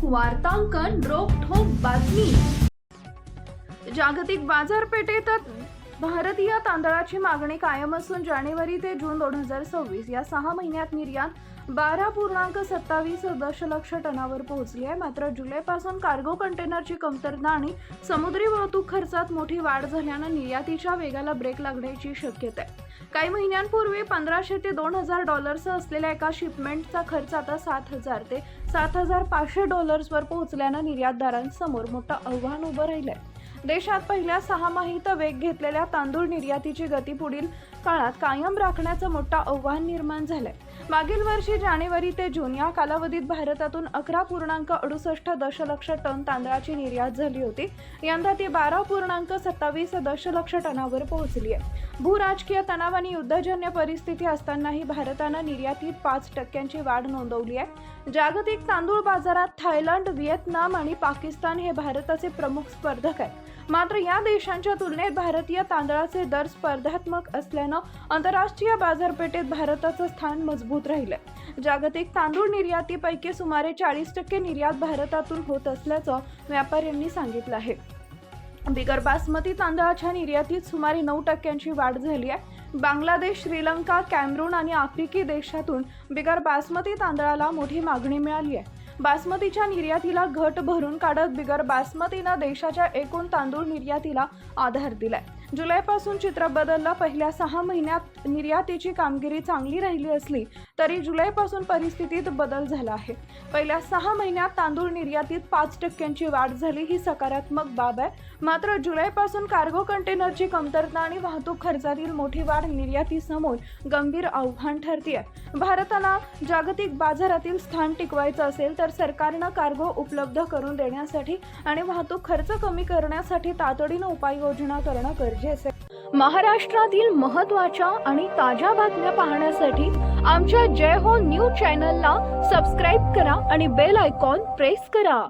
वार्तांकन रोखठोक बातमी। जागतिक बाजारपेठेत भारतीय तांदळाची मागणी कायम असून जानेवारी ते जून 2026 या 6 महिन्यात निर्यात 12.27 दशलक्ष टनावर पोहोचली आहे। मात्र जुलैपासून कार्गो कंटेनरची कमतरता आणि समुद्री वाहतूक खर्चात मोठी वाढ झाल्यानं निर्यातीच्या वेगाला ब्रेक लागण्याची शक्यता आहे। काही महिन्यांपूर्वी 1500 ते 2000 डॉलर्स असलेल्या एका शिपमेंटचा खर्च आता 7000 ते 7500 डॉलर्सवर पोहोचल्यानं निर्यातदारांसमोर मोठं आव्हान उभं राहिलंय। देशात पहिल्या 6 महिन्यात वेग घेतलेल्या तांदूळ निर्यातीची गती पुढील काळात कायम राखण्याचं मोठं आव्हान निर्माण झालंय। मागील वर्षी जानेवारी ते जून या कालावधीत भारतातून 11.68 दशलक्ष टन तांदळाची निर्यात झाली होती। यंदा ती 12.27 दशलक्ष टनावर पोहोचली आहे। भूराजकीय तणाव आणि युद्धजन्य परिस्थिती असतानाही भारतानं निर्यातीत 5% वाढ नोंदवली आहे। जागतिक तांदूळ बाजारात थायलंड, व्हिएतनाम आणि पाकिस्तान हे भारताचे प्रमुख स्पर्धक आहेत। मात्र या देशांच्या तुलनेत भारतीय तांदळाचे दर स्पर्धात्मक असल्यानं आंतरराष्ट्रीय बाजारपेठेत भारताचं स्थान मजबूत राहिलंय। जागतिक तांदूळ निर्यातीपैकी सुमारे 40% निर्यात भारतातून होत असल्याचं व्यापाऱ्यांनी सांगितलं आहे। बिगर बासमती तांदळाच्या निर्यातीत सुमारे 9% वाढ झाली आहे। बांगलादेश, श्रीलंका, कॅमेरून आणि आफ्रिकी देशातून बिगर बासमती तांदळाला मोठी मागणी मिळाली आहे। बासमतीच्या निर्यातीला घट भरून काढत बिगर बासमतीनं देशाच्या एकूण तांदूळ निर्यातीला आधार दिलाय। जुलैपासून चित्र बदललं। पहिल्या 6 महिन्यात निर्यातीची कामगिरी चांगली राहिली असली तरी जुलैपासून परिस्थितीत बदल झाला आहे। पहिल्या 6 महिन्यात तांदूळ निर्यातीत 5% वाढ झाली, ही सकारात्मक बाब आहे। मात्र जुलैपासून कार्गो कंटेनरची कमतरता आणि वाहतूक खर्चातील मोठी वाढ निर्यातीसमोर गंभीर आव्हान ठरते आहे। भारताला जागतिक बाजारातील स्थान टिकवायचं असेल तर सरकारनं कार्गो उपलब्ध करून देण्यासाठी आणि वाहतूक खर्च कमी करण्यासाठी तातडीनं उपाययोजना करणं गरजेचं आहे। महाराष्ट्रातील महत्त्वाच्या आणि ताज्या बातम्या पाहण्यासाठी आमच्या जय हो न्यूज चॅनलला सबस्क्राईब करा आणि बेल आयकॉन प्रेस करा।